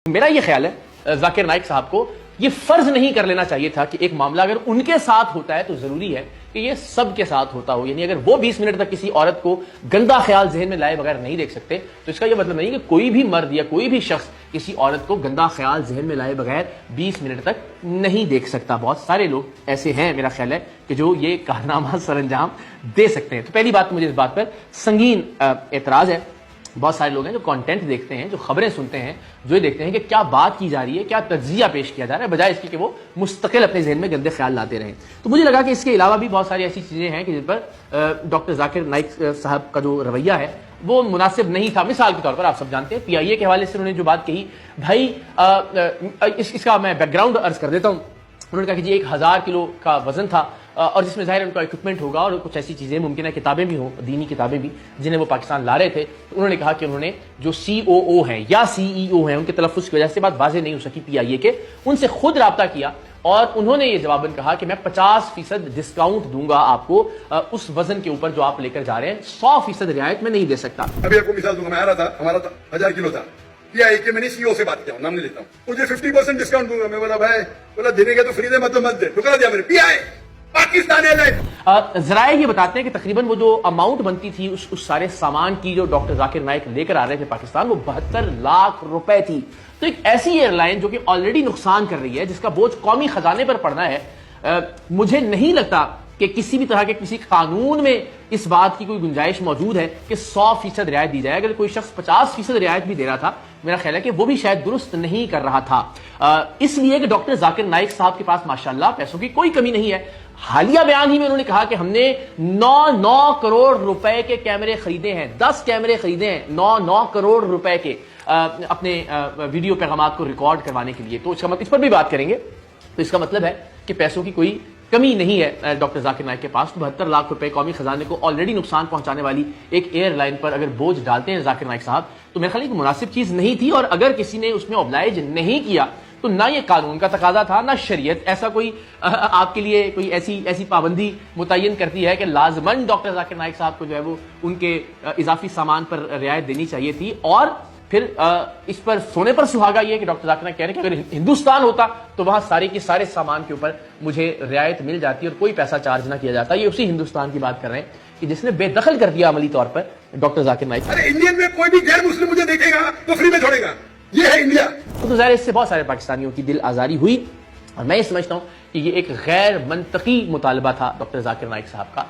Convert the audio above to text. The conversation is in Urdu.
میرا یہ خیال ہے ذاکر نائک صاحب کو یہ فرض نہیں کر لینا چاہیے تھا کہ ایک معاملہ اگر ان کے ساتھ ہوتا ہے تو ضروری ہے کہ یہ سب کے ساتھ ہوتا ہو. یعنی اگر وہ 20 منٹ تک کسی عورت کو گندا خیال ذہن میں لائے بغیر نہیں دیکھ سکتے تو اس کا یہ مطلب نہیں کہ کوئی بھی مرد یا کوئی بھی شخص کسی عورت کو گندا خیال ذہن میں لائے بغیر 20 منٹ تک نہیں دیکھ سکتا. بہت سارے لوگ ایسے ہیں میرا خیال ہے کہ جو یہ کارنامہ سر انجام دے سکتے ہیں. تو پہلی بات مجھے اس بات پر سنگین اعتراض ہے. بہت سارے لوگ ہیں جو کانٹینٹ دیکھتے ہیں, جو خبریں سنتے ہیں, جو یہ دیکھتے ہیں کہ کیا بات کی جا رہی ہے, کیا تجزیہ پیش کیا جا رہا ہے, بجائے اس کی کہ وہ مستقل اپنے ذہن میں گندے خیال لاتے رہیں. تو مجھے لگا کہ اس کے علاوہ بھی بہت ساری ایسی چیزیں ہیں کہ جن پر ڈاکٹر ذاکر نائک صاحب کا جو رویہ ہے وہ مناسب نہیں تھا. مثال کے طور پر آپ سب جانتے ہیں PIA کے حوالے سے انہوں نے جو بات کہی, بھائی اس کا میں بیک گراؤنڈ عرض کر دیتا ہوں. انہوں نے کہا کہ جی 1000 کلو کا وزن تھا اور جس میں ظاہر ان کا اکوپمنٹ ہوگا اور کچھ ایسی چیزیں ممکن ہے کتابیں بھی ہوں, دینی کتابیں بھی, جنہیں وہ پاکستان لا رہے تھے. انہوں نے کہا کہ انہوں نے جو COO ہیں یا CEO ہیں ان کے تلفظ کی وجہ سے بات واضح نہیں ہو سکی PIA کے, ان سے خود رابطہ کیا اور انہوں نے یہ جواباً کہا کہ میں 50% ڈسکاؤنٹ دوں گا آپ کو اس وزن کے اوپر جو آپ لے کر جا رہے ہیں, 100% رعایت میں نہیں دے سکتا. ابھی آپ کو مثال دوں گا, میں آ رہا تھا, ہمارا 1000 کلو تھا, PIA کے میں نے CEO سے بات کیا, نام نہیں لیتا ہوں, مجھے 50% ڈسکاؤنٹ دوں گا. میں بولا بھائی, بولا دینے کا تو فری دے, مت دے, ٹھکرا دیا میں نے. PIA پاکستان ایئرلائن ذرائع یہ بتاتے ہیں کہ تقریباً وہ جو اماؤنٹ بنتی تھی اس سارے سامان کی جو ڈاکٹر ذاکر نائک لے کر آ رہے تھے پاکستان, وہ 72 لاکھ روپے تھی. تو ایک ایسی ایئر لائن جو کہ آلریڈی نقصان کر رہی ہے, جس کا بوجھ قومی خزانے پر پڑنا ہے, مجھے نہیں لگتا کہ کسی بھی طرح کے کسی قانون میں اس بات کی کوئی گنجائش موجود ہے کہ 100% رعایت دی جائے. اگر کوئی شخص 50% رعایت بھی دے رہا تھا, میرا خیال ہے کہ وہ بھی شاید درست نہیں کر رہا تھا, اس لیے کہ ڈاکٹر ذاکر نائک صاحب کے پاس ماشاءاللہ پیسوں کی کوئی کمی نہیں ہے. حالیہ بیان ہی میں انہوں نے کہا کہ ہم نے 9 کروڑ روپے کے کیمرے خریدے ہیں, 10 کیمرے خریدے ہیں 9 کروڑ روپے کے اپنے ویڈیو پیغامات کو ریکارڈ کروانے کے لیے. تو اس پر بھی بات کریں گے. تو اس کا مطلب ہے کہ پیسوں کی کوئی کمی نہیں ہے ڈاکٹر ذاکر نائک کے پاس. 72 لاکھ روپے قومی خزانے کو آلریڈی نقصان پہنچانے والی ایک ایئر لائن پر اگر بوجھ ڈالتے ہیں ذاکر نائک صاحب, تو میرے خیال ہے کہ مناسب چیز نہیں تھی. اور اگر کسی نے اس میں اوبلائج نہیں کیا تو نہ یہ قانون کا تقاضا تھا, نہ شریعت ایسا کوئی آپ کے لیے کوئی ایسی پابندی متعین کرتی ہے کہ لازماً ڈاکٹر ذاکر نائک صاحب کو جو ہے وہ ان کے اضافی سامان پر رعایت دینی چاہیے تھی. اور پھر اس پر سونے پر سہاگا یہ کہ ڈاکٹر ذاکر نائک کہہ رہے ہیں کہ اگر ہندوستان ہوتا تو وہاں سارے کے سارے سامان کے اوپر مجھے رعایت مل جاتی اور کوئی پیسہ چارج نہ کیا جاتا. یہ اسی ہندوستان کی بات کر رہے ہیں کہ جس نے بے دخل کر دیا عملی طور پر ڈاکٹر ذاکر نائک. ارے انڈین میں کوئی بھی غیر مسلم مجھے دیکھے گا تو فری میں چھوڑے گا, یہ ہے انڈیا. تو ظاہر اس سے بہت سارے پاکستانیوں کی دل آزاری ہوئی اور میں یہ سمجھتا ہوں کہ یہ ایک غیر منطقی مطالبہ تھا ڈاکٹر ذاکر نائک صاحب کا.